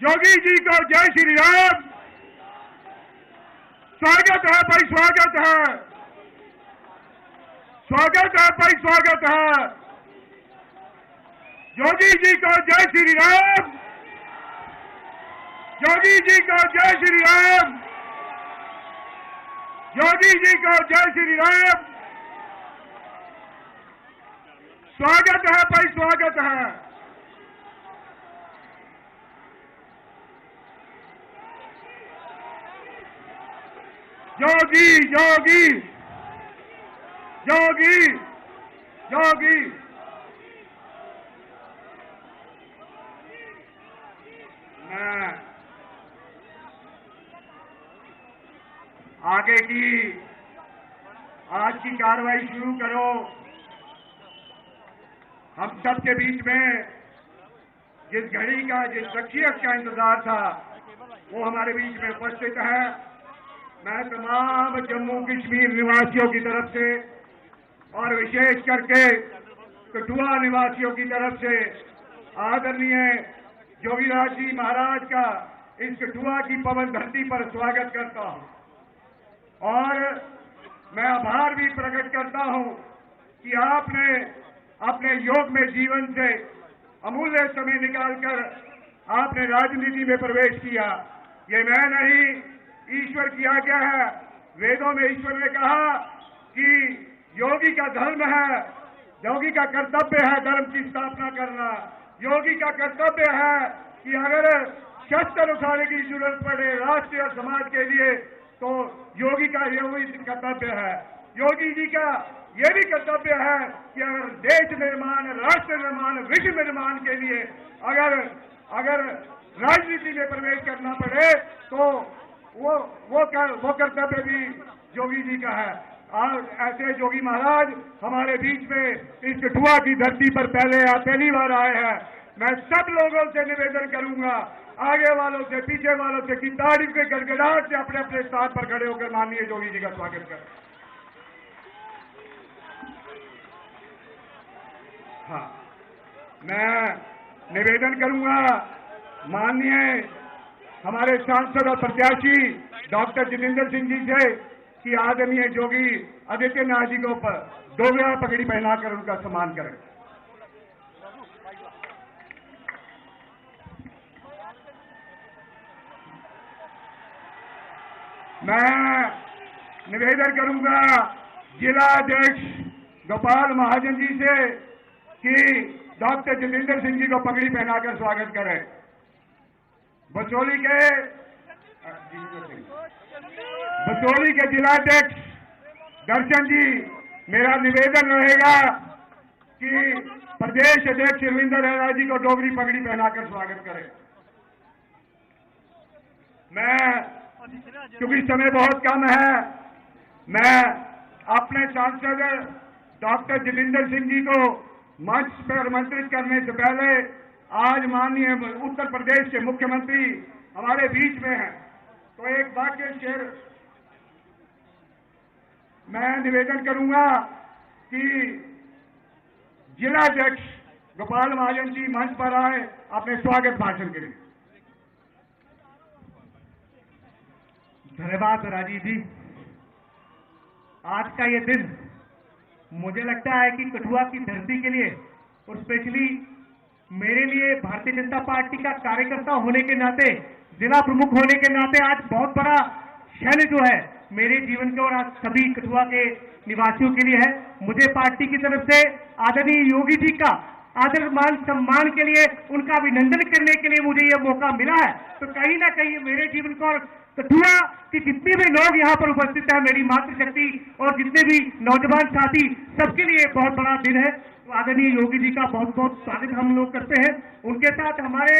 योगी जी को जय श्री राम। स्वागत है भाई, स्वागत है, स्वागत है भाई, स्वागत है। योगी जी को जय श्री राम, योगी जी को जय श्री राम, योगी जी को जय श्री राम। स्वागत है भाई, स्वागत है। योगी योगी योगी योगी। मैं आगे की आज की कार्रवाई शुरू करो। हम सबके बीच में जिस घड़ी का, जिस शख्सियत का इंतजार था, वो हमारे बीच में उपस्थित है। मैं तमाम जम्मू कश्मीर निवासियों की तरफ से और विशेष करके कठुआ निवासियों की तरफ से आदरणीय जोगीराज जी महाराज का इस कठुआ की पवन धरती पर स्वागत करता हूं और मैं आभार भी प्रकट करता हूं कि आपने अपने योग में जीवन से अमूल्य समय निकालकर आपने राजनीति में प्रवेश किया। ये मैं नहीं, ईश्वर की आज्ञा है। वेदों में ईश्वर ने कहा कि योगी का धर्म है, योगी का कर्तव्य है धर्म की स्थापना करना। योगी का कर्तव्य है कि अगर शस्त्र उठाने की जरूरत पड़े राष्ट्र और समाज के लिए, तो योगी का योगी कर्तव्य है। योगी जी का यह भी कर्तव्य है कि अगर देश निर्माण, राष्ट्र निर्माण, विश्व निर्माण के लिए अगर राजनीति में प्रवेश करना पड़े, तो वो कर्तव्य भी योगी जी का है। और ऐसे योगी महाराज हमारे बीच में इस कठुआ की धरती पर पहली बार आए हैं। मैं सब लोगों से निवेदन करूंगा, आगे वालों से, पीछे वालों से, कि तारीफ के गड़गड़ाहट से अपने अपने स्थान पर खड़े होकर माननीय योगी जी का स्वागत करें। हाँ, मैं निवेदन करूंगा माननीय हमारे सांसद और प्रत्याशी डॉक्टर जितेंद्र सिंह जी से कि आदरणीय योगी आदित्यनाथ जी को 2 ग्राम पगड़ी पहनाकर उनका सम्मान करें। मैं निवेदन करूंगा जिला अध्यक्ष गोपाल महाजन जी से कि डॉक्टर जितेंद्र सिंह जी को पगड़ी पहनाकर स्वागत करें। बसोली के जिलाध्यक्ष दर्शन जी, मेरा निवेदन रहेगा कि प्रदेश अध्यक्ष रविंद्र रैना जी को डोगरी पगड़ी पहनाकर स्वागत करें। क्योंकि समय बहुत कम है, मैं अपने सांसद डॉक्टर जितेंद्र सिंह जी को मंच पर आमंत्रित करने से पहले आज माननीय उत्तर प्रदेश के मुख्यमंत्री हमारे बीच में हैं, तो एक वाक्य शेर मैं निवेदन करूंगा कि जिलाध्यक्ष गोपाल महाजन जी मंच पर आए अपने स्वागत भाषण के लिए। धन्यवाद राजीव जी। आज का ये दिन मुझे लगता है कि कठुआ की धरती के लिए और स्पेशली मेरे लिए भारतीय जनता पार्टी का कार्यकर्ता होने के नाते, जिला प्रमुख होने के नाते आज बहुत बड़ा क्षण जो है मेरे जीवन के और आज सभी कठुआ के निवासियों के लिए है। मुझे पार्टी की तरफ से आदरणीय योगी जी का आदर मान सम्मान के लिए, उनका अभिनंदन करने के लिए मुझे यह मौका मिला है। तो कहीं ना कहीं मेरे जीवन को और कठुआ के जितने भी लोग यहाँ पर उपस्थित हैं, मेरी मातृशक्ति और जितने भी नौजवान साथी, सबके लिए बहुत बड़ा दिन है। तो आदरणीय योगी जी का बहुत बहुत स्वागत हम लोग करते हैं। उनके साथ हमारे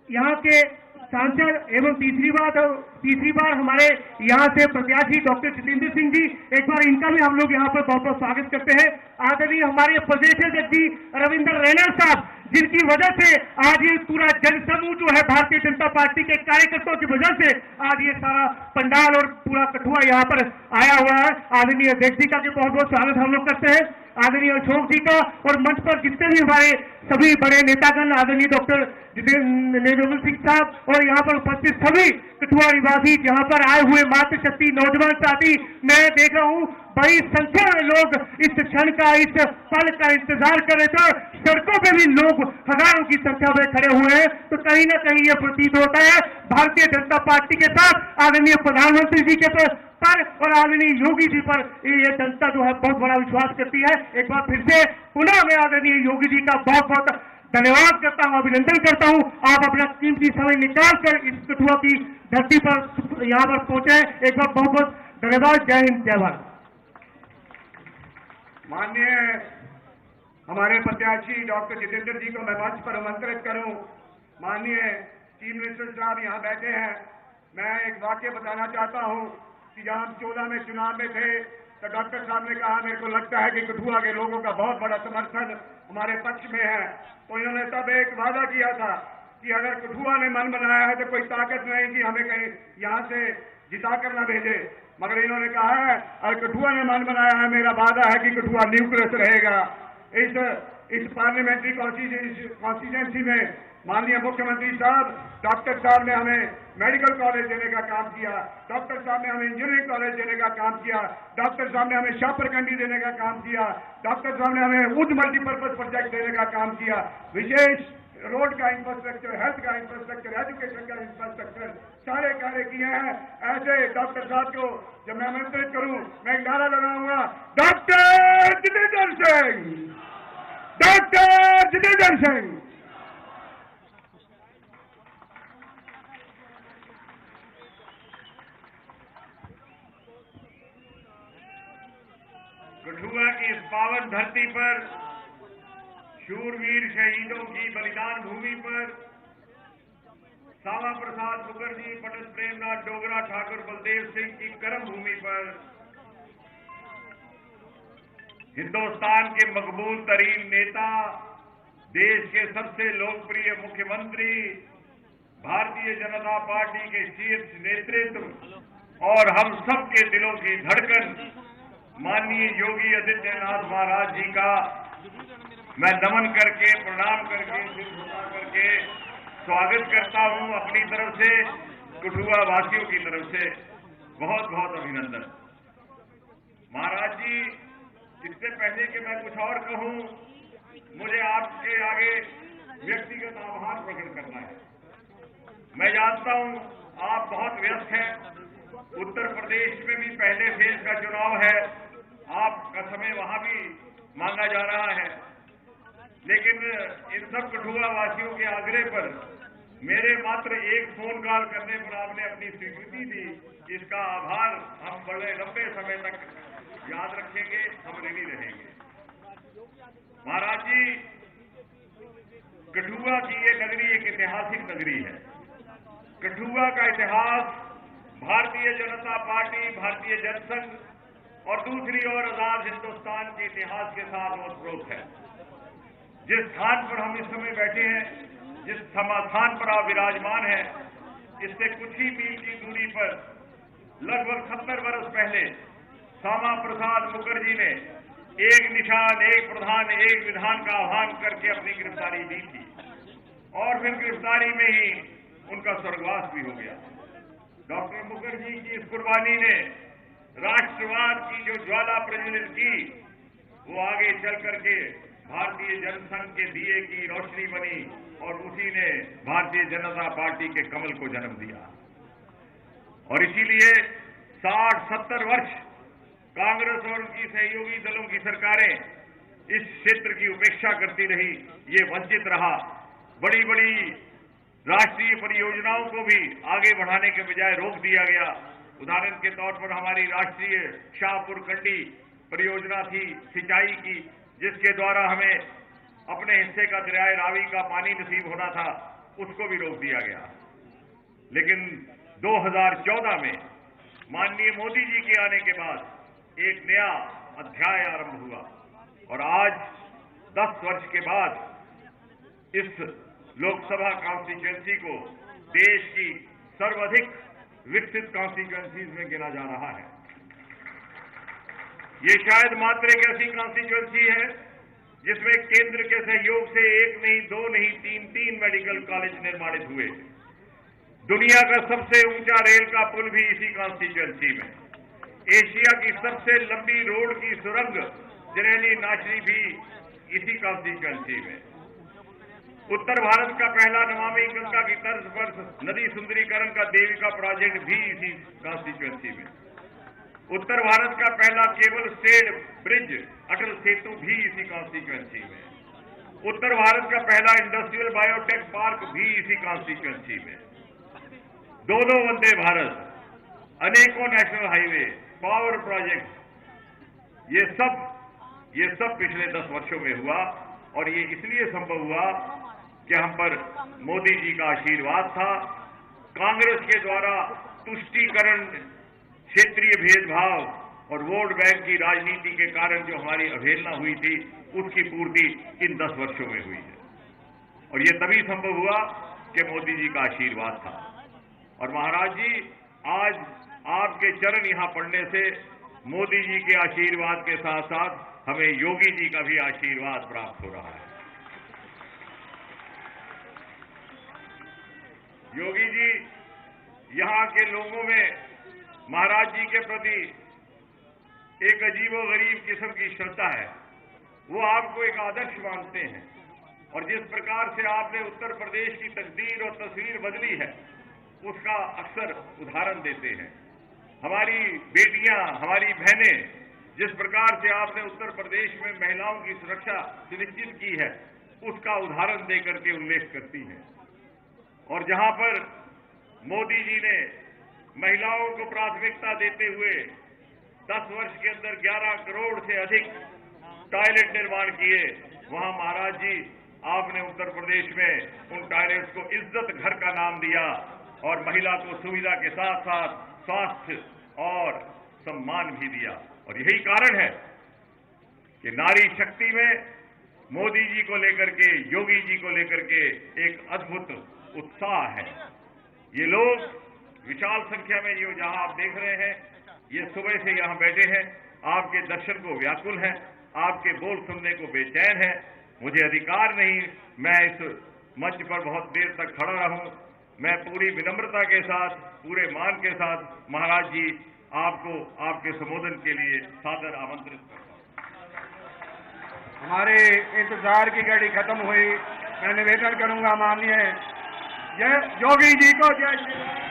यहाँ के सांसद एवं तीसरी बार हमारे यहाँ से प्रत्याशी डॉक्टर जितेंद्र सिंह जी, एक बार इनका भी हम लोग यहाँ पर बहुत बहुत स्वागत करते हैं। आदरणीय हमारे प्रदेश अध्यक्ष जी रविंद्र रैना साहब, जिनकी वजह से आज ये पूरा जनसमूह जो है भारतीय जनता पार्टी के कार्यकर्ताओं की वजह से आज ये सारा पंडाल और पूरा कठुआ यहाँ पर आया हुआ है। आदरणीय अध्यक्ष जी का भी बहुत बहुत स्वागत हम लोग करते हैं, आदरणीय अशोक जी का, और मंच पर जितने भी हमारे सभी बड़े नेतागण, आदरणीय डॉक्टर जितेंद्र सिंह साहब और यहाँ पर उपस्थित सभी कठुआ निवासी, यहाँ पर आए हुए मातृशक्ति नौजवान साथी, मैं देख रहा हूँ बड़ी संख्या में लोग इस क्षण का, इस पल का इंतजार कर रहे थे। सड़कों पे भी लोग हजारों की संख्या में खड़े हुए हैं। तो कहीं ना कहीं ये प्रतीत होता है भारतीय जनता पार्टी के साथ आदरणीय प्रधानमंत्री जी के पर और आदरणीय योगी जी पर ये जनता जो है बहुत बड़ा विश्वास करती है। एक बार फिर से पुनः मैं आदरणीय योगी जी का बहुत बहुत धन्यवाद करता हूं, अभिनंदन करता हूं। आप अपना कीमती समय निकाल कर इस कठुआ की धरती पर यहाँ पर पहुंचे। एक बार बहुत बहुत धन्यवाद। जय हिंद, जय भारत। माननीय हमारे प्रत्याशी डॉक्टर जितेंद्र जी को मैं मंच पर आमंत्रित करूं। माननीय चीफ मिनिस्टर साहब यहाँ बैठे हैं। मैं एक वाक्य बताना चाहता हूं कि जब हम 14 में चुनाव में थे तो डॉक्टर साहब ने कहा मेरे को लगता है कि कठुआ के लोगों का बहुत बड़ा समर्थन हमारे पक्ष में है। तो इन्होंने तब एक वादा किया था कि अगर कठुआ ने मन बनाया है तो कोई ताकत नहीं कि हमें कहीं यहाँ से जिता कर न भेजे। मगर इन्होंने कहा है अगर कठुआ ने मन बनाया है, मेरा वादा है कि कठुआ न्यूक्लियस रहेगा। इस पार्लियामेंट्री कॉन्स्टिट्यूंसी में माननीय मुख्यमंत्री साहब, डॉक्टर साहब ने हमें मेडिकल कॉलेज देने का काम किया, डॉक्टर साहब ने हमें इंजीनियरिंग कॉलेज देने का काम किया, डॉक्टर साहब ने हमें शाहपुरकंडी देने का काम किया, डॉक्टर साहब ने हमें उच्च मल्टीपर्पज प्रोजेक्ट देने का काम किया, विशेष रोड का इंफ्रास्ट्रक्चर, हेल्थ का इंफ्रास्ट्रक्चर, एजुकेशन का इंफ्रास्ट्रक्चर सारे कार्य किए हैं। ऐसे डॉक्टर साहब को जब मैं आमंत्रित करूं, मैं एक नारा लगाऊंगा, डॉक्टर जितेंद्र सिंह, डॉक्टर जितेंद्र सिंह। कठुआ की इस पावन धरती पर, शूरवीर शहीदों की बलिदान भूमि पर, श्यामा प्रसाद मुखर्जी, पंडित प्रेमनाथ डोगरा, ठाकुर बलदेव सिंह की कर्म भूमि पर, हिंदुस्तान के मकबूल तरीन नेता, देश के सबसे लोकप्रिय मुख्यमंत्री, भारतीय जनता पार्टी के शीर्ष नेतृत्व और हम सब के दिलों की धड़कन माननीय योगी आदित्यनाथ महाराज जी का मैं नमन करके, प्रणाम करके, सिर झुका करके स्वागत करता हूं। अपनी तरफ से, कठुआ वासियों की तरफ से बहुत बहुत अभिनंदन। महाराज जी, इससे पहले कि मैं कुछ और कहूं, मुझे आपके आगे व्यक्तिगत आभार प्रकट करना है। मैं जानता हूं आप बहुत व्यस्त हैं, उत्तर प्रदेश में भी पहले फेज का चुनाव है, आपका समय वहां भी मांगा जा रहा है, लेकिन इन सब कठुआ वासियों के आग्रह पर मेरे मात्र एक फोन कॉल करने पर आपने अपनी स्वीकृति दी। इसका आभार हम बड़े लंबे समय तक याद रखेंगे, हम ऋणी रहेंगे। महाराज जी, कठुआ की ये नगरी एक ऐतिहासिक नगरी है। कठुआ का इतिहास भारतीय जनता पार्टी, भारतीय जनसंघ और दूसरी ओर आजाद हिंदुस्तान के इतिहास के साथ ओतप्रोत है। जिस स्थान पर हम इस समय बैठे हैं, जिस स्थान पर आप विराजमान हैं, इससे कुछ ही मील की दूरी पर लगभग 70 वर्ष पहले श्यामा प्रसाद मुखर्जी ने एक निशान, एक प्रधान, एक विधान का आह्वान करके अपनी गिरफ्तारी दी थी और फिर गिरफ्तारी में ही उनका स्वर्गवास भी हो गया। डॉक्टर मुखर्जी की इस कुर्बानी ने राष्ट्रवाद की जो ज्वाला प्रज्वलित की, वो आगे चल करके भारतीय जनसंघ के दिए की रोशनी बनी और उसी ने भारतीय जनता पार्टी के कमल को जन्म दिया। और इसीलिए 60-70 वर्ष कांग्रेस और उनकी सहयोगी दलों की सरकारें इस क्षेत्र की उपेक्षा करती रही, ये वंचित रहा। बड़ी बड़ी राष्ट्रीय परियोजनाओं को भी आगे बढ़ाने के बजाय रोक दिया गया। उदाहरण के तौर पर हमारी राष्ट्रीय शाहपुरकंडी परियोजना थी सिंचाई की, जिसके द्वारा हमें अपने हिस्से का दरियाए रावी का पानी नसीब होना था, उसको भी रोक दिया गया। लेकिन 2014 में माननीय मोदी जी के आने के बाद एक नया अध्याय आरंभ हुआ और आज 10 वर्ष के बाद इस लोकसभा कॉन्स्टिट्यूएंसी को देश की सर्वाधिक विकसित कॉन्स्टिट्यूएंसीज में गिना जा रहा है। ये शायद मात्र एक ऐसी कॉन्स्टिट्यूएंसी है जिसमें केंद्र के सहयोग से एक नहीं, दो नहीं, तीन मेडिकल कॉलेज निर्माणित हुए। दुनिया का सबसे ऊंचा रेल का पुल भी इसी कॉन्स्टिट्यूएंसी में। एशिया की सबसे लंबी रोड की सुरंग जिनेली नाशरी भी इसी कॉन्स्टिट्यूएंसी में। उत्तर भारत का पहला नमामि गंगा की तर्ज पर नदी सुंदरीकरण का देविका प्रोजेक्ट भी इसी कॉन्स्टिट्यूएंसी में। उत्तर भारत का पहला cable stayed bridge Atal Setu भी इसी कॉन्स्टिट्यूएंसी में। उत्तर भारत का पहला इंडस्ट्रियल बायोटेक पार्क भी इसी कॉन्स्टिट्यूएंसी में। दो वंदे भारत, अनेकों नेशनल हाईवे, पावर प्रोजेक्ट, ये सब पिछले 10 वर्षों में हुआ। और ये इसलिए संभव हुआ कि हम पर मोदी जी का आशीर्वाद था। कांग्रेस के द्वारा तुष्टीकरण, क्षेत्रीय भेदभाव और वोट बैंक की राजनीति के कारण जो हमारी अवहेलना हुई थी, उसकी पूर्ति इन 10 वर्षों में हुई है। और ये तभी संभव हुआ कि मोदी जी का आशीर्वाद था। और महाराज जी, आज आपके चरण यहां पड़ने से मोदी जी के आशीर्वाद के साथ साथ हमें योगी जी का भी आशीर्वाद प्राप्त हो रहा है। योगी जी, यहां के लोगों में महाराज जी के प्रति एक अजीबोगरीब किस्म की श्रद्धा है। वो आपको एक आदर्श मानते हैं और जिस प्रकार से आपने उत्तर प्रदेश की तकदीर और तस्वीर बदली है, उसका अक्सर उदाहरण देते हैं। हमारी बेटियां, हमारी बहनें, जिस प्रकार से आपने उत्तर प्रदेश में महिलाओं की सुरक्षा सुनिश्चित की है, उसका उदाहरण देकर के उल्लेख करती हैं। और जहां पर मोदी जी ने महिलाओं को प्राथमिकता देते हुए 10 वर्ष के अंदर 11 करोड़ से अधिक टॉयलेट निर्माण किए, वहां महाराज जी आपने उत्तर प्रदेश में उन टॉयलेट्स को इज्जत घर का नाम दिया और महिला को सुविधा के साथ साथ स्वास्थ्य और सम्मान भी दिया। और यही कारण है कि नारी शक्ति में मोदी जी को लेकर के, योगी जी को लेकर के एक अद्भुत उत्साह है। ये लोग विशाल संख्या में जो जहां आप देख रहे हैं, ये सुबह से यहां बैठे हैं, आपके दर्शन को व्याकुल हैं, आपके बोल सुनने को बेचैन है। मुझे अधिकार नहीं मैं इस मंच पर बहुत देर तक खड़ा रहूं। मैं पूरी विनम्रता के साथ, पूरे मान के साथ महाराज जी आपको आपके संबोधन के लिए सादर आमंत्रित करता हूं। हमारे इंतजार की घड़ी खत्म हुई। मैं निवेदन करूंगा माननीय योगी जी को जय श्री राम।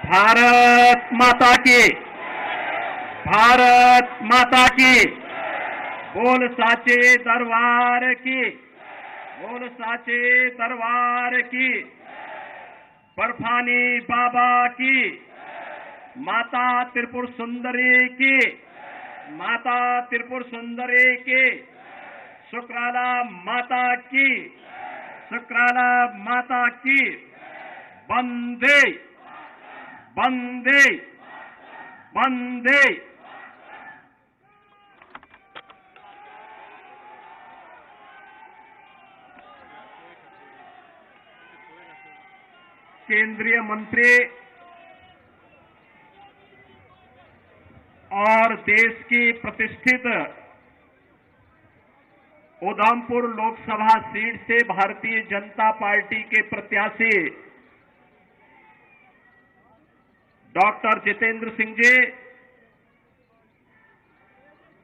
भारत माता की, भारत माता की, बोल साचे दरबार की, बोल साचे दरबार की, बर्फानी बाबा की, माता त्रिपुर सुंदरी की, माता त्रिपुर सुंदरी की, शुक्राला माता की, शुक्राला माता की, वंदे वंदे वंदे। केंद्रीय मंत्री और देश की प्रतिष्ठित उधमपुर लोकसभा सीट से भारतीय जनता पार्टी के प्रत्याशी डॉक्टर जितेंद्र सिंह जी,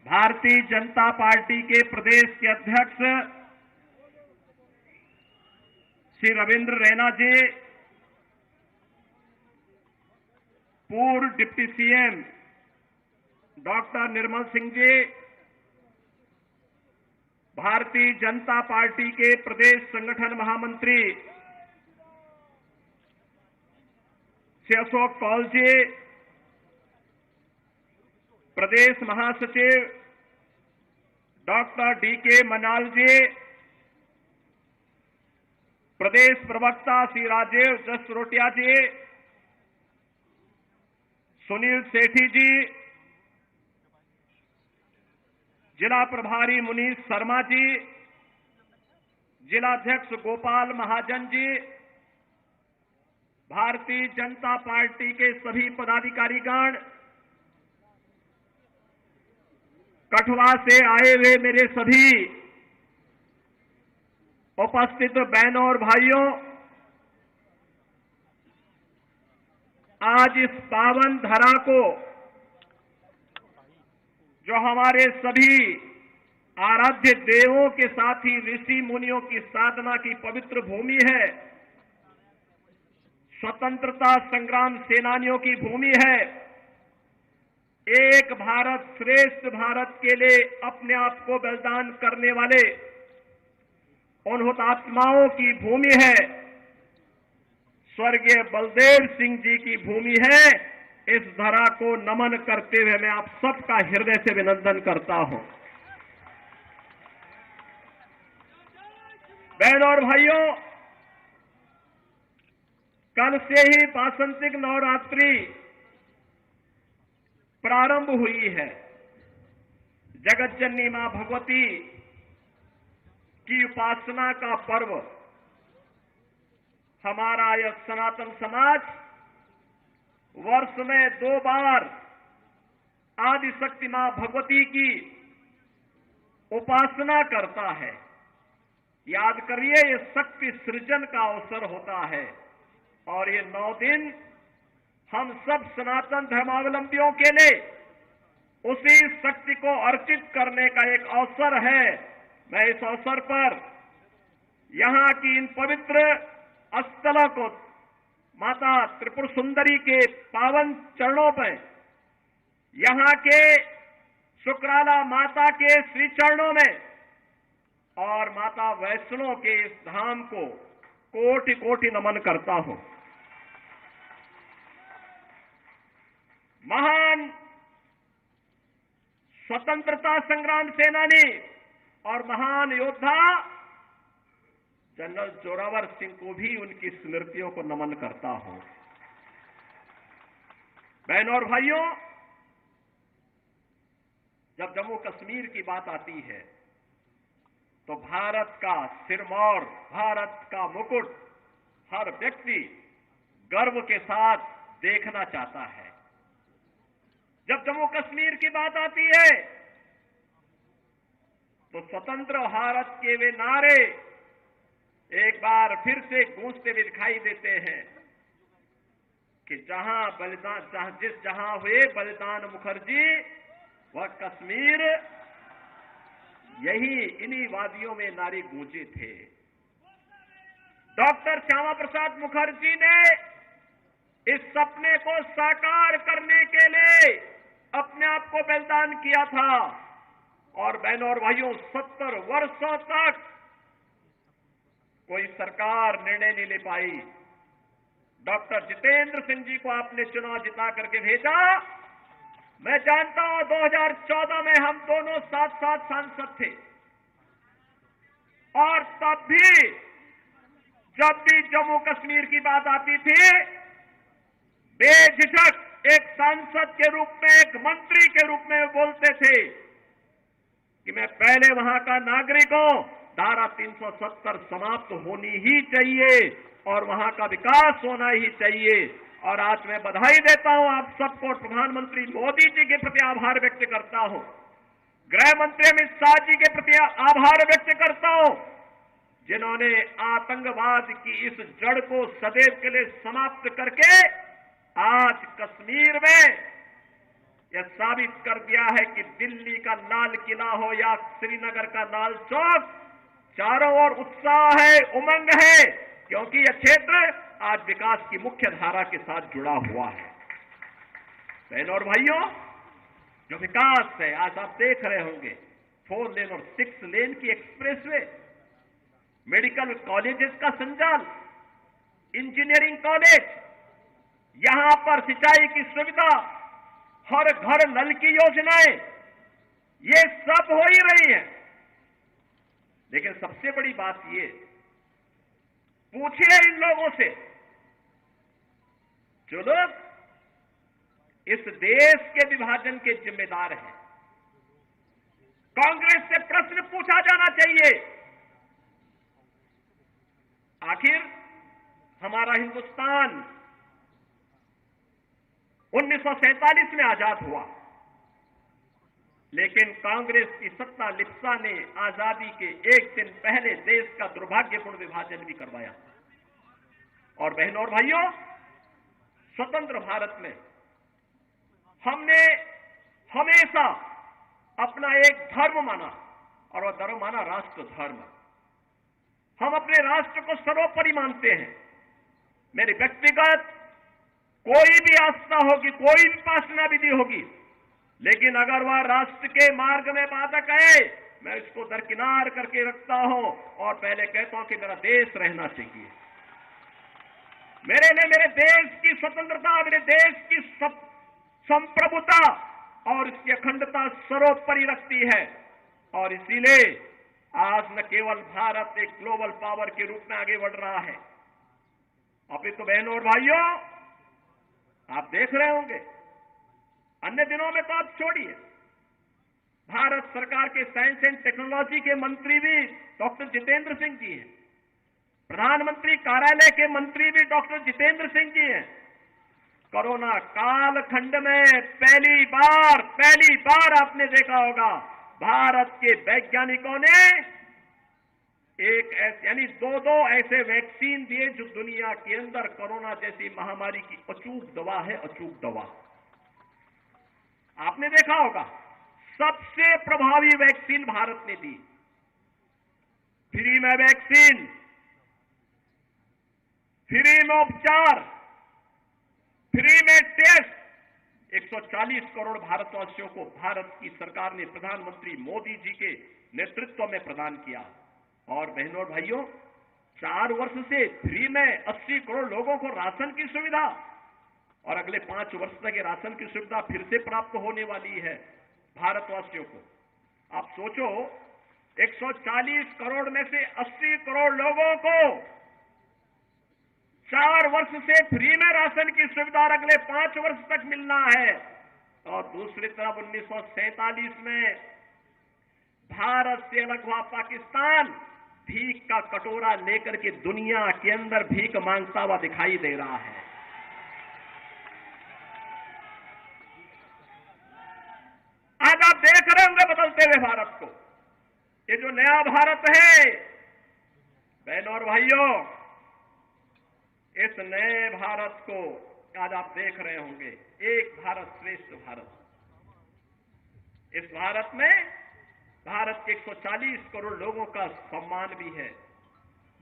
भारतीय जनता पार्टी के प्रदेश के अध्यक्ष श्री रविंद्र रैना जी, पूर्व deputy CM doctor Nirmal Singh ji, Bharatiya Janata party के प्रदेश संगठन महामंत्री श्री अशोक कौल जी, प्रदेश महासचिव डॉक्टर डीके मनाल जी, प्रदेश प्रवक्ता श्री राजीव जसरोटिया जी, सुनील सेठी जी, जिला प्रभारी मुनीष शर्मा जी, जिलाध्यक्ष गोपाल महाजन जी, भारतीय जनता पार्टी के सभी पदाधिकारीगण, कठुआ से आए हुए मेरे सभी उपस्थित बहनों और भाइयों, आज इस पावन धरा को, जो हमारे सभी आराध्य देवों के साथ ही ऋषि मुनियों की साधना की पवित्र भूमि है, स्वतंत्रता संग्राम सेनानियों की भूमि है, एक भारत श्रेष्ठ भारत के लिए अपने आप को बलिदान करने वाले उन हुतात्माओं की भूमि है, स्वर्गीय बलदेव सिंह जी की भूमि है। इस धरा को नमन करते हुए मैं आप सबका हृदय से अभिनंदन करता हूं। बहनों और भाइयों, कल से ही वासंतिक नवरात्रि प्रारंभ हुई है। जगत जननी मां भगवती की उपासना का पर्व हमारा यह सनातन समाज वर्ष में 2 बार आदिशक्ति मां भगवती की उपासना करता है। याद करिए, ये शक्ति सृजन का अवसर होता है और ये 9 दिन हम सब सनातन धर्मावलंबियों के लिए उसी शक्ति को अर्चित करने का एक अवसर है। मैं इस अवसर पर यहां की इन पवित्र स्थलों को, माता त्रिपुर सुंदरी के पावन चरणों पर, यहां के शुक्राला माता के श्री चरणों में और माता वैष्णो के इस धाम को कोटि कोटि नमन करता हूं। महान स्वतंत्रता संग्राम सेनानी और महान योद्धा जनरल जोरावर सिंह को भी उनकी स्मृतियों को नमन करता हूं। बहनों और भाइयों, जब जम्मू कश्मीर की बात आती है तो भारत का सिरमौर, भारत का मुकुट हर व्यक्ति गर्व के साथ देखना चाहता है। जब जम्मू कश्मीर की बात आती है तो स्वतंत्र भारत के वे नारे एक बार फिर से गूंजते हुए दिखाई देते हैं कि जहां हुए बलिदान मुखर्जी, वह कश्मीर यही इन्हीं वादियों में नारे गूंजे थे। डॉक्टर श्यामा प्रसाद मुखर्जी ने इस सपने को साकार करने के लिए अपने आप को बलिदान किया था और बहनों और भाइयों, 70 वर्षों तक कोई सरकार निर्णय नहीं ले पाई। डॉक्टर जितेंद्र सिंह जी को आपने चुनाव जिता करके भेजा। मैं जानता हूं 2014 में हम दोनों साथ साथ सांसद थे और तब भी जब भी जम्मू कश्मीर की बात आती थी, बेझिझक एक सांसद के रूप में, एक मंत्री के रूप में बोलते थे कि मैं पहले वहां का नागरिक हूं, धारा 370 समाप्त होनी ही चाहिए और वहां का विकास होना ही चाहिए। और आज मैं बधाई देता हूं आप सबको और प्रधानमंत्री मोदी जी के प्रति आभार व्यक्त करता हूं, गृह मंत्री अमित शाह जी के प्रति आभार व्यक्त करता हूं, जिन्होंने आतंकवाद की इस जड़ को सदैव के लिए समाप्त करके आज कश्मीर में यह साबित कर दिया है कि दिल्ली का लाल किला हो या श्रीनगर का लाल चौक, चारों ओर उत्साह है, उमंग है, क्योंकि यह क्षेत्र आज विकास की मुख्य धारा के साथ जुड़ा हुआ है। बहनों और भाइयों, जो विकास है, आज आप देख रहे होंगे 4 लेन और 6 लेन की एक्सप्रेसवे, मेडिकल कॉलेजेस का संचालन, इंजीनियरिंग कॉलेज, यहां पर सिंचाई की सुविधा, हर घर नल की योजनाएं, ये सब हो ही रही है। लेकिन सबसे बड़ी बात ये, पूछिए इन लोगों से जो लोग इस देश के विभाजन के जिम्मेदार हैं, कांग्रेस से प्रश्न पूछा जाना चाहिए, आखिर हमारा हिंदुस्तान 1947 में आजाद हुआ, लेकिन कांग्रेस की सत्ता लिप्सा ने आजादी के एक दिन पहले देश का दुर्भाग्यपूर्ण विभाजन भी करवाया। और बहनों और भाइयों, स्वतंत्र भारत में हमने हमेशा अपना एक धर्म माना, और वह धर्म माना राष्ट्र धर्म। हम अपने राष्ट्र को सर्वोपरि मानते हैं। मेरी व्यक्तिगत कोई भी आस्था होगी, कोई भी उपासना विधि होगी, लेकिन अगर वह राष्ट्र के मार्ग में बाधक है, मैं इसको दरकिनार करके रखता हूं और पहले कहता हूं कि मेरा देश रहना चाहिए। मेरे लिए मेरे देश की स्वतंत्रता, मेरे देश की संप्रभुता और इसकी अखंडता सर्वोपरि रखती है। और इसीलिए आज न केवल भारत एक ग्लोबल पावर के रूप में आगे बढ़ रहा है, अपितु बहनों और भाइयों, आप देख रहे होंगे अन्य दिनों में तो आप छोड़िए, भारत सरकार के साइंस एंड टेक्नोलॉजी के मंत्री भी डॉक्टर जितेंद्र सिंह जी हैं, प्रधानमंत्री कार्यालय के मंत्री भी डॉक्टर जितेंद्र सिंह जी हैं। कोरोना कालखंड में पहली बार आपने देखा होगा भारत के वैज्ञानिकों ने यानी दो ऐसे वैक्सीन दिए जो दुनिया के अंदर कोरोना जैसी महामारी की अचूक दवा है, अचूक दवा। आपने देखा होगा सबसे प्रभावी वैक्सीन भारत ने दी, फ्री में वैक्सीन, फ्री में उपचार, फ्री में टेस्ट 140 करोड़ भारतवासियों को भारत की सरकार ने प्रधानमंत्री मोदी जी के नेतृत्व में प्रदान किया। और बहनों और भाइयों, 4 वर्ष से फ्री में 80 करोड़ लोगों को राशन की सुविधा, और अगले 5 वर्ष तक ये राशन की सुविधा फिर से प्राप्त होने वाली है भारतवासियों को। आप सोचो, 140 करोड़ में से 80 करोड़ लोगों को 4 वर्ष से फ्री में राशन की सुविधा अगले 5 वर्ष तक मिलना है। और दूसरी तरफ 1947 में भारत से अलग हुआ पाकिस्तान भीख का कटोरा लेकर के दुनिया के अंदर भीख मांगता हुआ दिखाई दे रहा है। आज आप देख रहे होंगे बदलते हुए भारत को। ये जो नया भारत है, बहनों और भाइयों, इस नए भारत को आज आप देख रहे होंगे, एक भारत श्रेष्ठ भारत। इस भारत में भारत के 140 करोड़ लोगों का सम्मान भी है।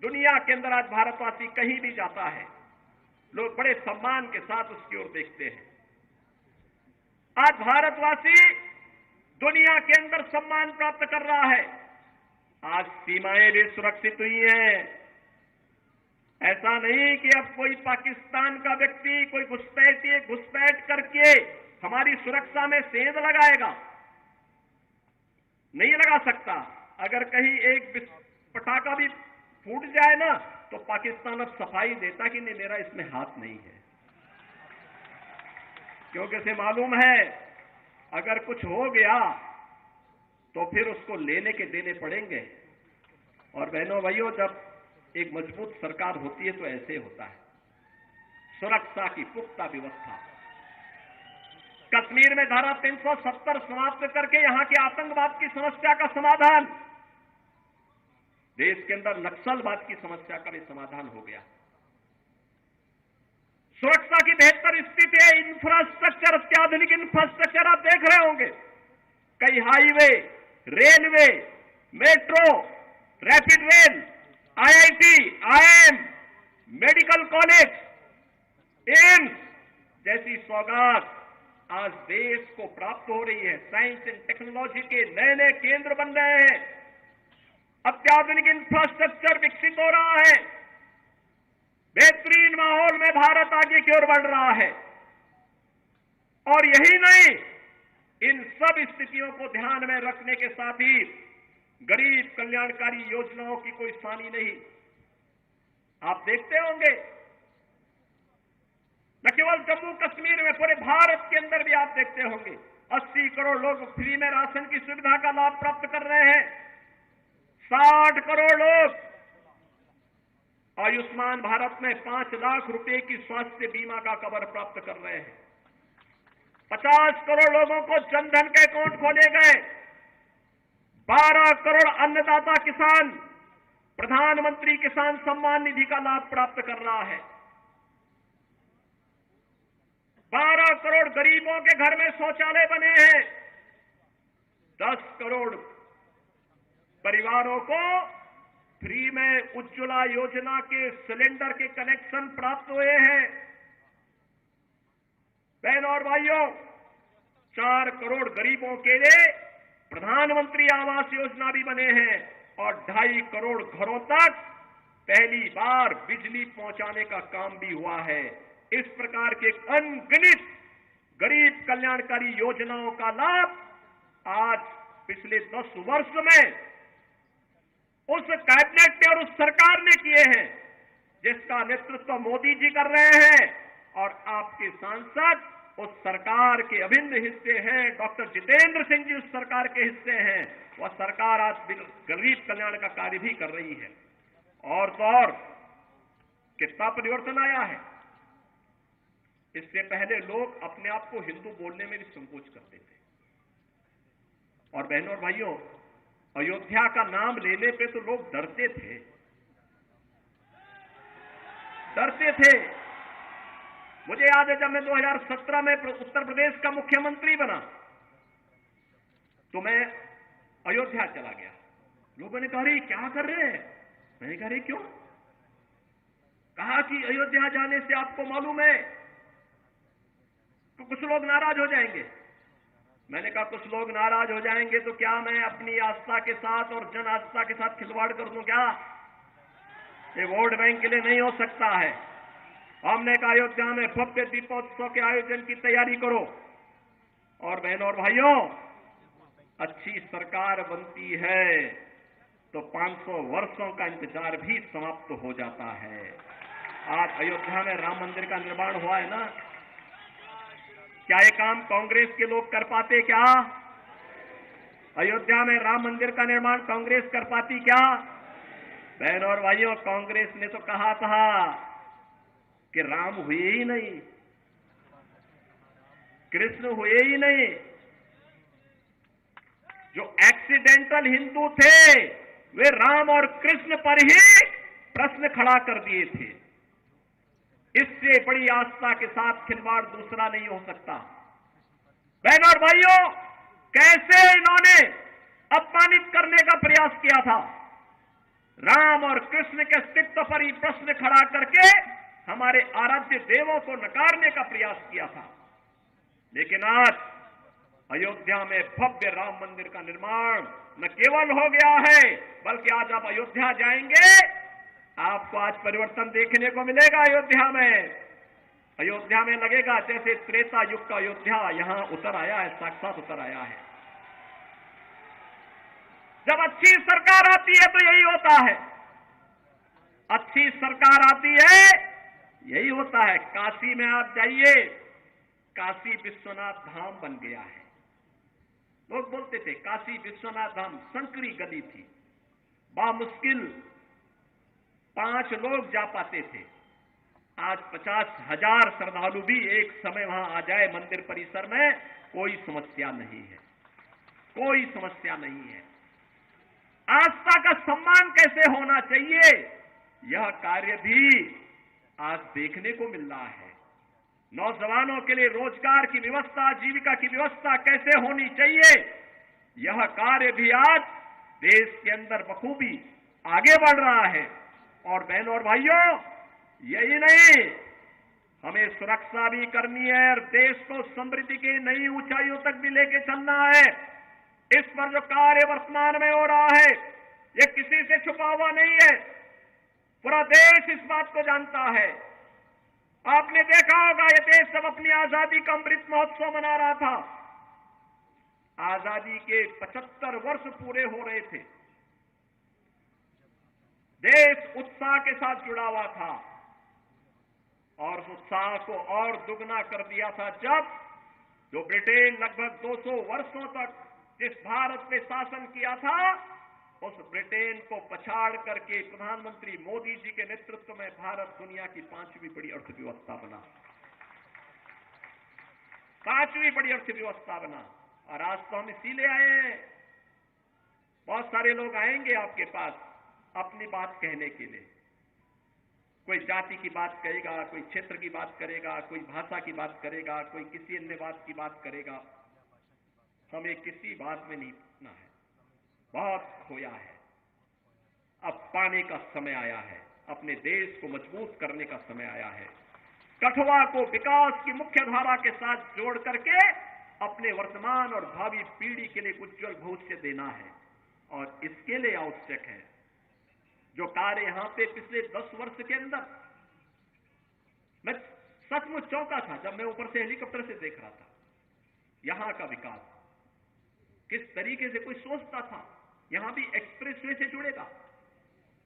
दुनिया के अंदर आज भारतवासी कहीं भी जाता है, लोग बड़े सम्मान के साथ उसकी ओर देखते हैं। आज भारतवासी दुनिया के अंदर सम्मान प्राप्त कर रहा है। आज सीमाएं भी सुरक्षित हुई हैं। ऐसा नहीं कि अब कोई पाकिस्तान का व्यक्ति, कोई घुसपैठ करके हमारी सुरक्षा में सेंध लगाएगा, नहीं लगा सकता। अगर कहीं एक पटाखा भी फूट जाए ना, तो पाकिस्तान अब सफाई देता कि नहीं, मेरा इसमें हाथ नहीं है, क्योंकि उसे मालूम है अगर कुछ हो गया तो फिर उसको लेने के देने पड़ेंगे। और बहनों भाइयों, जब एक मजबूत सरकार होती है तो ऐसे होता है। सुरक्षा की पुख्ता व्यवस्था, कश्मीर में धारा 370 समाप्त करके यहां के आतंकवाद की समस्या का समाधान, देश के अंदर नक्सलवाद की समस्या का भी समाधान हो गया। सुरक्षा की बेहतर स्थिति है, इंफ्रास्ट्रक्चर, अत्याधुनिक इंफ्रास्ट्रक्चर आप देख रहे होंगे। कई highway, railway, metro, rapid rail, IIT, IIM, medical college, AIIMS जैसी सौगात आज देश को प्राप्त हो रही है। साइंस एंड टेक्नोलॉजी के नए नए केंद्र बन रहे हैं, अत्याधुनिक इंफ्रास्ट्रक्चर विकसित हो रहा है। बेहतरीन माहौल में भारत आगे की ओर बढ़ रहा है। और यही नहीं, इन सब स्थितियों को ध्यान में रखने के साथ ही गरीब कल्याणकारी योजनाओं की कोई सानी नहीं। आप देखते होंगे न केवल जम्मू कश्मीर में, पूरे भारत के अंदर भी आप देखते होंगे 80 करोड़ लोग फ्री में राशन की सुविधा का लाभ प्राप्त कर रहे हैं। 60 करोड़ लोग आयुष्मान भारत में 5 लाख रुपए की स्वास्थ्य बीमा का कवर प्राप्त कर रहे हैं। 50 करोड़ लोगों को जनधन के अकाउंट खोले गए। 12 करोड़ अन्नदाता किसान प्रधानमंत्री किसान सम्मान निधि का लाभ प्राप्त कर रहा है। 12 करोड़ गरीबों के घर में शौचालय बने हैं। 10 करोड़ परिवारों को फ्री में उज्ज्वला योजना के सिलेंडर के कनेक्शन प्राप्त हुए हैं। बहनों और भाइयों, 4 करोड़ गरीबों के लिए प्रधानमंत्री आवास योजना भी बने हैं और 2.5 करोड़ घरों तक पहली बार बिजली पहुंचाने का काम भी हुआ है। इस प्रकार के अनगिनत गरीब कल्याणकारी योजनाओं का लाभ आज पिछले 10 वर्ष में उस कैबिनेट ने और उस सरकार ने किए हैं जिसका नेतृत्व मोदी जी कर रहे हैं और आपके सांसद उस सरकार के अभिन्न हिस्से हैं। डॉक्टर जितेंद्र सिंह जी उस सरकार के हिस्से हैं। वह सरकार आज गरीब कल्याण का कार्य भी कर रही है। और तो और कितना परिवर्तन आया है। इससे पहले लोग अपने आप को हिंदू बोलने में भी संकोच करते थे। और बहनों और भाइयों, अयोध्या का नाम लेने पे तो लोग डरते थे। मुझे याद है जब मैं 2017 में उत्तर प्रदेश का मुख्यमंत्री बना तो मैं अयोध्या चला गया। लोगों ने कहा, क्या कर रहे हैं? मैंने कहा, क्यों? कहा कि अयोध्या जाने से आपको मालूम है तो कुछ लोग नाराज हो जाएंगे। मैंने कहा, कुछ लोग नाराज हो जाएंगे तो क्या मैं अपनी आस्था के साथ और जन आस्था के साथ खिलवाड़ कर दूं क्या? ये वोट बैंक के लिए नहीं हो सकता है। हमने कहा, अयोध्या में भव्य दीपोत्सव के आयोजन की तैयारी करो। और बहनों और भाइयों, अच्छी सरकार बनती है तो 500 वर्षों का इंतजार भी समाप्त हो जाता है। आज अयोध्या में राम मंदिर का निर्माण हुआ है ना, क्या ये काम कांग्रेस के लोग कर पाते क्या? अयोध्या में राम मंदिर का निर्माण कांग्रेस कर पाती क्या? बहनों और भाइयों, कांग्रेस ने तो कहा था कि राम हुए ही नहीं, कृष्ण हुए ही नहीं। जो एक्सीडेंटल हिंदू थे वे राम और कृष्ण पर ही प्रश्न खड़ा कर दिए थे। इससे बड़ी आस्था के साथ खिलवाड़ दूसरा नहीं हो सकता। बहनों और भाइयों, कैसे इन्होंने अपमानित करने का प्रयास किया था। राम और कृष्ण के अस्तित्व पर ही प्रश्न खड़ा करके हमारे आराध्य देवों को नकारने का प्रयास किया था। लेकिन आज अयोध्या में भव्य राम मंदिर का निर्माण न केवल हो गया है बल्कि आज आप अयोध्या जाएंगे, आपको आज परिवर्तन देखने को मिलेगा। अयोध्या में लगेगा जैसे त्रेता युग का अयोध्या यहां उतर आया है, साक्षात उतर आया है। जब अच्छी सरकार आती है तो यही होता है। अच्छी सरकार आती है, यही होता है। काशी में आप जाइए, काशी विश्वनाथ धाम बन गया है। लोग बोलते थे काशी विश्वनाथ धाम संकरी गली थी, बामुश्किल 5 लोग जा पाते थे। आज 50,000 श्रद्धालु भी एक समय वहां आ जाए मंदिर परिसर में, कोई समस्या नहीं है, कोई समस्या नहीं है। आस्था का सम्मान कैसे होना चाहिए, यह कार्य भी आज देखने को मिल रहा है। नौजवानों के लिए रोजगार की व्यवस्था, जीविका की व्यवस्था कैसे होनी चाहिए, यह कार्य भी आज देश के अंदर बखूबी आगे बढ़ रहा है। और बहनों और भाइयों, यही नहीं, हमें सुरक्षा भी करनी है और देश को समृद्धि की नई ऊंचाइयों तक भी लेके चलना है। इस पर जो कार्य वर्तमान में हो रहा है, यह किसी से छुपा हुआ नहीं है। पूरा देश इस बात को जानता है। आपने देखा होगा, यह देश जब अपनी आजादी का अमृत महोत्सव मना रहा था, आजादी के 75 वर्ष पूरे हो रहे थे, देश उत्साह के साथ जुड़ा हुआ था और उस उत्साह को और दुगना कर दिया था जब जो ब्रिटेन लगभग 200 वर्षों तक जिस भारत पे शासन किया था, उस ब्रिटेन को पछाड़ करके प्रधानमंत्री मोदी जी के नेतृत्व में भारत दुनिया की 5वीं बड़ी अर्थव्यवस्था बना। 5वीं बड़ी अर्थव्यवस्था बना। और आज तो हम इसीलिए आए हैं। बहुत सारे लोग आएंगे आपके पास अपनी बात कहने के लिए। कोई जाति की बात करेगा, कोई क्षेत्र की बात करेगा, कोई भाषा की बात करेगा, कोई किसी अन्य बात की बात करेगा। हमें किसी बात में नहीं पड़ना है। बहुत खोया है। अब पाने का समय आया है। अपने देश को मजबूत करने का समय आया है। कठुआ को विकास की मुख्य धारा के साथ जोड़ करके अपने वर्तमान और भावी पीढ़ी के लिए उज्जवल भविष्य देना है। और इसके लिए आवश्यक है जो कार्य यहां पे पिछले 10 वर्ष के अंदर मैं सचमुच चौंका था जब मैं ऊपर से हेलीकॉप्टर से देख रहा था। यहां का विकास किस तरीके से कोई सोचता था यहां भी एक्सप्रेसवे से जुड़ेगा,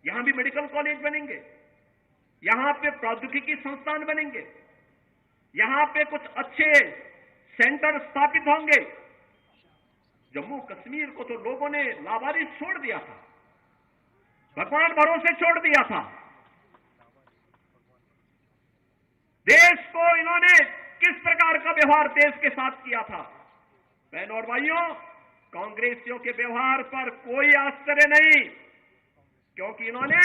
यहां भी मेडिकल कॉलेज बनेंगे, यहां पे प्रौद्योगिकी संस्थान बनेंगे, यहां पे कुछ अच्छे सेंटर स्थापित होंगे। जम्मू कश्मीर को तो लोगों ने लावारिस छोड़ दिया था, भगवान भरोसे छोड़ दिया था। देश को इन्होंने किस प्रकार का व्यवहार देश के साथ किया था। बहनों और भाइयों, कांग्रेसियों के व्यवहार पर कोई आश्चर्य नहीं, क्योंकि इन्होंने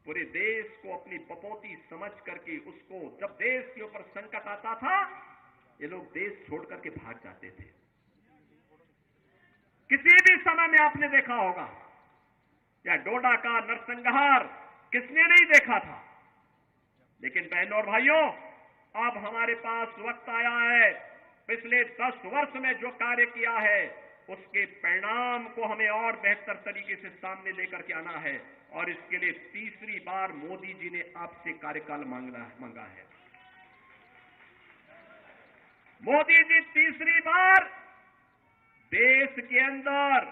पूरे देश को अपनी पपौती समझ करके उसको, जब देश के ऊपर संकट आता था, ये लोग देश छोड़ करके भाग जाते थे। किसी भी समय में आपने देखा होगा, या डोडा का नरसंहार किसने नहीं देखा था। लेकिन बहनों और भाइयों, अब हमारे पास वक्त आया है। पिछले 10 वर्ष में जो कार्य किया है उसके परिणाम को हमें और बेहतर तरीके से सामने लेकर के आना है। और इसके लिए तीसरी बार मोदी जी ने आपसे कार्यकाल मांगा है। मोदी जी तीसरी बार देश के अंदर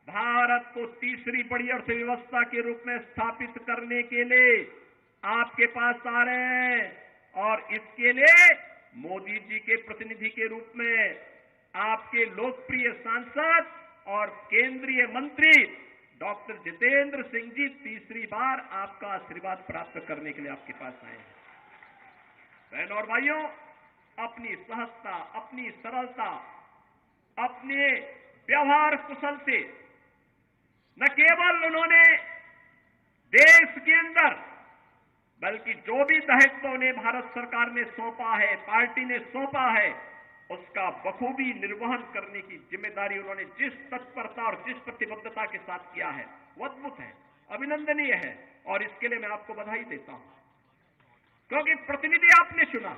भारत को तीसरी बड़ी अर्थव्यवस्था के रूप में स्थापित करने के लिए आपके पास आ रहे हैं। और इसके लिए मोदी जी के प्रतिनिधि के रूप में आपके लोकप्रिय सांसद और केंद्रीय मंत्री डॉक्टर जितेंद्र सिंह जी तीसरी बार आपका आशीर्वाद प्राप्त करने के लिए आपके पास आए हैं। बहनों और भाइयों, अपनी सहजता, अपनी सरलता, अपने व्यवहार कुशल से न केवल उन्होंने देश के अंदर, बल्कि जो भी दायित्व उन्हें भारत सरकार ने सौंपा है, पार्टी ने सौंपा है, उसका बखूबी निर्वहन करने की जिम्मेदारी उन्होंने जिस तत्परता और जिस प्रतिबद्धता के साथ किया है वो अद्भुत है, अभिनंदनीय है। और इसके लिए मैं आपको बधाई देता हूं, क्योंकि प्रतिनिधि आपने चुना।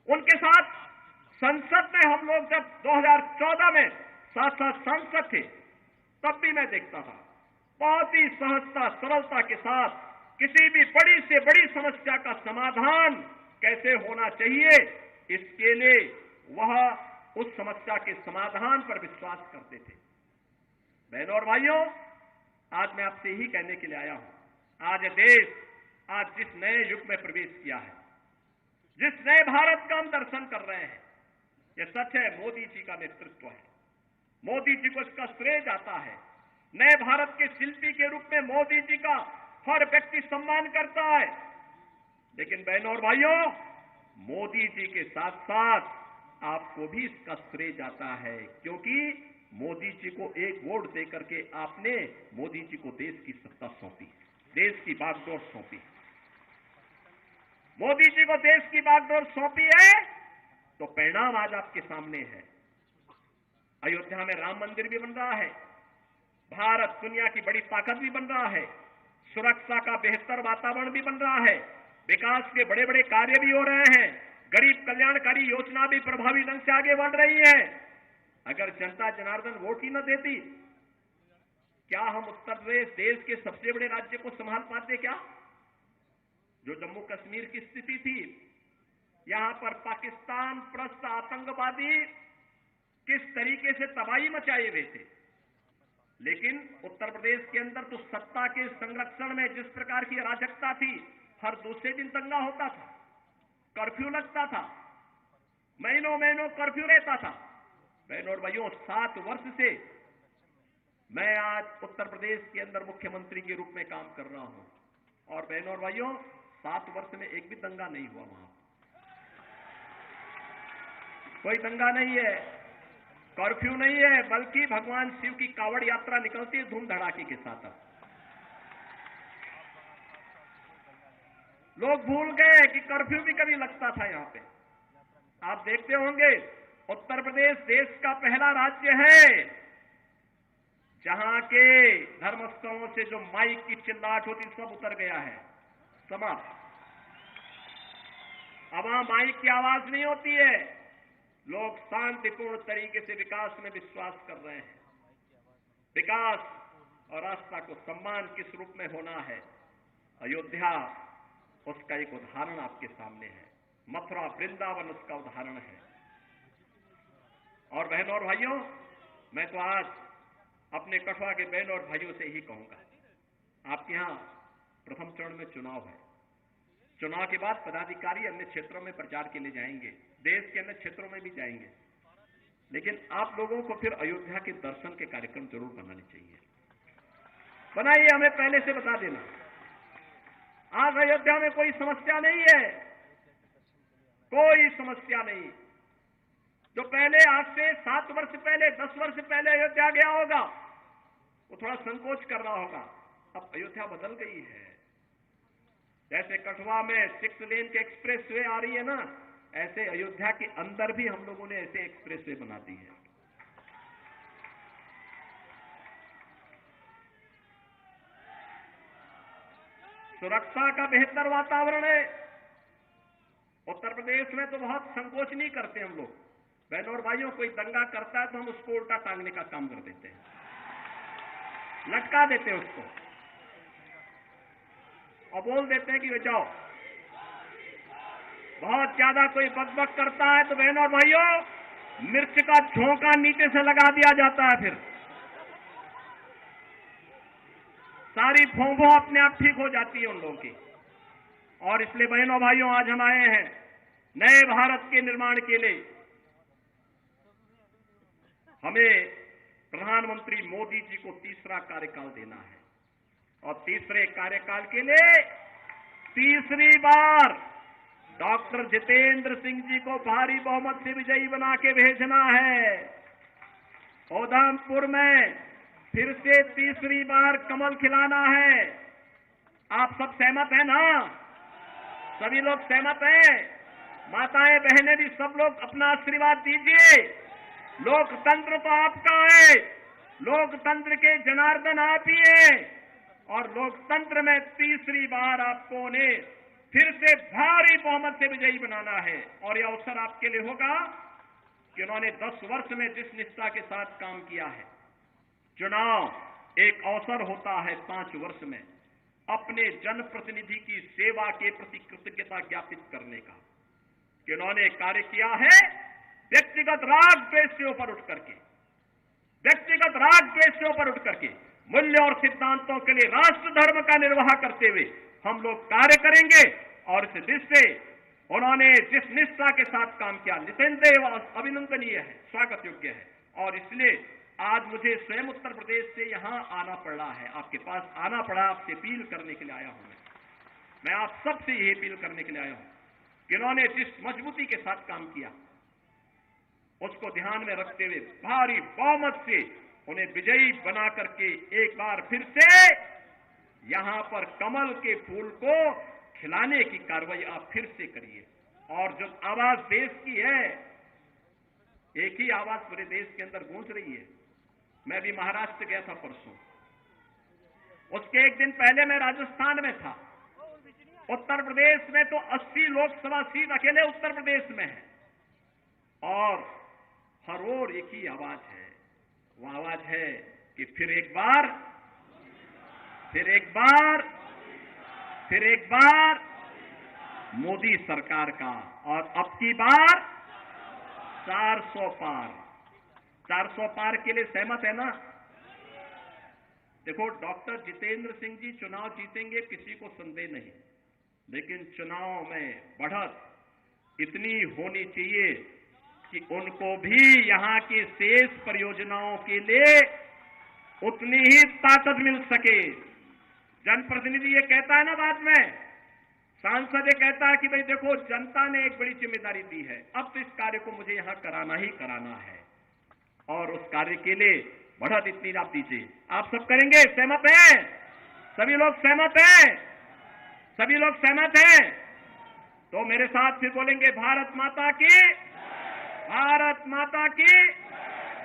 उनके साथ संसद में हम लोग जब 2014 में साथ सांसद थे, तब भी मैं देखता था बहुत ही सहजता, सरलता के साथ किसी भी बड़ी से बड़ी समस्या का समाधान कैसे होना चाहिए, इसके लिए वह उस समस्या के समाधान पर विश्वास करते थे। बहनों और भाइयों, आज मैं आपसे यही कहने के लिए आया हूं। आज देश जिस नए युग में प्रवेश किया है, जिस नए भारत का हम दर्शन कर रहे हैं, यह सच है मोदी जी का नेतृत्व है। मोदी जी को इसका श्रेय जाता है। नए भारत के शिल्पी के रूप में मोदी जी का हर व्यक्ति सम्मान करता है। लेकिन बहनों और भाइयों, मोदी जी के साथ साथ आपको भी इसका श्रेय जाता है, क्योंकि मोदी जी को एक वोट देकर के आपने मोदी जी को देश की सत्ता सौंपी, देश की बागडोर सौंपी। मोदी जी को देश की बागडोर सौंपी है तो परिणाम आज आपके सामने है। अयोध्या में राम मंदिर भी बन रहा है, भारत दुनिया की बड़ी ताकत भी बन रहा है, सुरक्षा का बेहतर वातावरण भी बन रहा है, विकास के बड़े बड़े कार्य भी हो रहे हैं, गरीब कल्याणकारी योजना भी प्रभावी ढंग से आगे बढ़ रही है। अगर जनता जनार्दन वोट ही न देती, क्या हम उत्तर प्रदेश देश के सबसे बड़े राज्य को संभाल पाते? क्या जो जम्मू कश्मीर की स्थिति थी, यहां पर पाकिस्तान प्रस्त आतंकवादी किस तरीके से तबाही मचाए हुए थे, लेकिन उत्तर प्रदेश के अंदर तो सत्ता के संरक्षण में जिस प्रकार की अराजकता थी, हर दूसरे दिन दंगा होता था, कर्फ्यू लगता था, महीनों महीनों कर्फ्यू रहता था। बहनों और भाइयों, 7 वर्ष से मैं आज उत्तर प्रदेश के अंदर मुख्यमंत्री के रूप में काम कर रहा हूं, और बहनों और भाइयों, 7 वर्ष में एक भी दंगा नहीं हुआ वहां। कोई दंगा नहीं है, कर्फ्यू नहीं है, बल्कि भगवान शिव की कावड़ यात्रा निकलती है धूम धड़ाके के साथ। लोग भूल गए कि कर्फ्यू भी कभी लगता था यहां पे। आप देखते होंगे, उत्तर प्रदेश देश का पहला राज्य है जहां के धर्मस्थलों से जो माइक की चिल्लाहट होती सब उतर गया है, समाप्त। अब वहां माइक की आवाज नहीं होती है। लोग शांतिपूर्ण तरीके से विकास में विश्वास कर रहे हैं। विकास और आस्था को सम्मान किस रूप में होना है, अयोध्या उसका एक उदाहरण आपके सामने है। मथुरा वृंदावन उसका उदाहरण है। और बहनों और भाइयों, मैं तो आज अपने कठुआ के बहनों और भाइयों से ही कहूंगा, आपके यहां प्रथम चरण में चुनाव है। चुनाव के बाद पदाधिकारी अन्य क्षेत्रों में प्रचार के लिए जाएंगे, देश के अन्य क्षेत्रों में भी जाएंगे, लेकिन आप लोगों को फिर अयोध्या के दर्शन के कार्यक्रम जरूर बनाने चाहिए। बनाइए, हमें पहले से बता देना। आज अयोध्या में कोई समस्या नहीं है, कोई समस्या नहीं। जो पहले आज से 7 वर्ष पहले, 10 वर्ष पहले अयोध्या गया होगा, वो थोड़ा संकोच कर रहा होगा। अब अयोध्या बदल गई है। जैसे कठुआ में 6 लेन के एक्सप्रेस वे आ रही है ना, ऐसे अयोध्या के अंदर भी हम लोगों ने ऐसे एक्सप्रेस वे बना दी है। सुरक्षा का बेहतर वातावरण है। उत्तर प्रदेश में तो बहुत संकोच नहीं करते हम लोग। बहनों और भाइयों, कोई दंगा करता है तो हम उसको उल्टा टांगने का काम कर देते हैं, लटका देते हैं उसको और बोल देते हैं कि वे जाओ। बहुत ज्यादा कोई बकबक करता है तो बहनों और भाइयों, मिर्च का झोंका नीचे से लगा दिया जाता है, फिर सारी भोंभो अपने आप ठीक हो जाती है उन लोगों की। और इसलिए बहनों भाइयों, आज हम आए हैं नए भारत के निर्माण के लिए। हमें प्रधानमंत्री मोदी जी को तीसरा कार्यकाल देना है, और तीसरे कार्यकाल के लिए तीसरी बार डॉक्टर जितेंद्र सिंह जी को भारी बहुमत से विजयी बना के भेजना है। उधमपुर में फिर से तीसरी बार कमल खिलाना है। आप सब सहमत हैं ना? सभी लोग सहमत हैं? माताएं बहनें भी सब लोग अपना आशीर्वाद दीजिए। लोकतंत्र तो आपका है, लोकतंत्र के जनार्दन आप ही हैं, और लोकतंत्र में तीसरी बार आपको ने फिर से भारी बहुमत से विजयी बनाना है। और यह अवसर आपके लिए होगा कि उन्होंने 10 वर्ष में जिस निष्ठा के साथ काम किया है। चुनाव एक अवसर होता है 5 वर्ष में अपने जनप्रतिनिधि की सेवा के प्रति कृतज्ञता ज्ञापित करने का, कि उन्होंने कार्य किया है व्यक्तिगत राग द्वेष से ऊपर उठ करके, व्यक्तिगत राग द्वेष से ऊपर उठ करके मूल्य और सिद्धांतों के लिए राष्ट्र धर्म का निर्वाह करते हुए हम लोग कार्य करेंगे। और इस दृष्टि से उन्होंने जिस निष्ठा के साथ काम किया, निसंदेह अभिनंदनीय है, स्वागत योग्य है। और इसलिए आज मुझे स्वयं उत्तर प्रदेश से यहां आना पड़ रहा है, आपके पास आना पड़ा, आपसे अपील करने के लिए आया हूं। मैं आप सबसे यही अपील करने के लिए आया हूं कि उन्होंने जिस मजबूती के साथ काम किया उसको ध्यान में रखते हुए भारी बहुमत से उन्हें विजयी बना करके एक बार फिर से यहां पर कमल के फूल को खिलाने की कार्रवाई आप फिर से करिए। और जो आवाज देश की है, एक ही आवाज पूरे देश के अंदर गूंज रही है। मैं भी महाराष्ट्र गया था परसों, उसके एक दिन पहले मैं राजस्थान में था। उत्तर प्रदेश में तो 80 लोकसभा सीट अकेले उत्तर प्रदेश में है, और हर ओर एक ही आवाज है। वो आवाज है कि फिर एक बार, फिर एक बार, फिर एक बार मोदी सरकार का, और अब की बार 400 पार। 400 पार के लिए सहमत है ना? देखो, डॉक्टर जितेंद्र सिंह जी चुनाव जीतेंगे, किसी को संदेह नहीं, लेकिन चुनाव में बढ़त इतनी होनी चाहिए कि उनको भी यहां की शेष परियोजनाओं के लिए उतनी ही ताकत मिल सके। जनप्रतिनिधि ये कहता है ना, बाद में सांसद ये कहता है कि भाई देखो जनता ने एक बड़ी जिम्मेदारी दी है, अब तो इस कार्य को मुझे यहां कराना ही कराना है, और उस कार्य के लिए बढ़त इतनी आप दीजिए। आप सब करेंगे, सहमत हैं? सभी लोग सहमत हैं? सभी लोग सहमत हैं? तो मेरे साथ फिर बोलेंगे, भारत माता की, भारत माता की,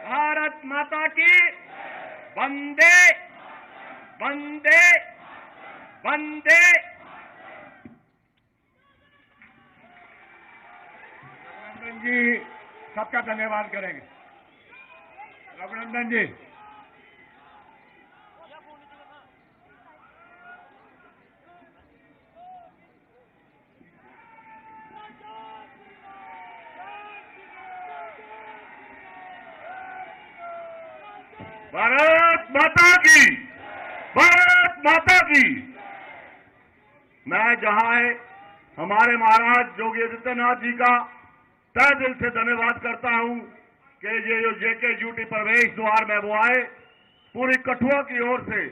भारत माता की, वंदे वंदे वंदे। रघुनंदन जी सबका धन्यवाद करेंगे। रघुनंदन जी, भारत माता की, भारत माता की। मैं जहां है हमारे महाराज योगी आदित्यनाथ जी का तहे दिल से धन्यवाद करता हूं कि ये जो जेके ड्यूटी प्रवेश द्वार में वो आए, पूरी कठुआ की ओर से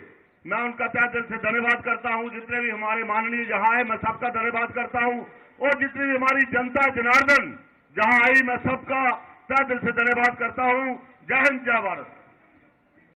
मैं उनका तहे दिल से धन्यवाद करता हूं। जितने भी हमारे माननीय जहां है मैं सबका धन्यवाद करता हूं, और जितनी भी हमारी जनता जनार्दन जहां आई मैं सबका तहे दिल से धन्यवाद करता हूं। जय हिंद, जय भारत।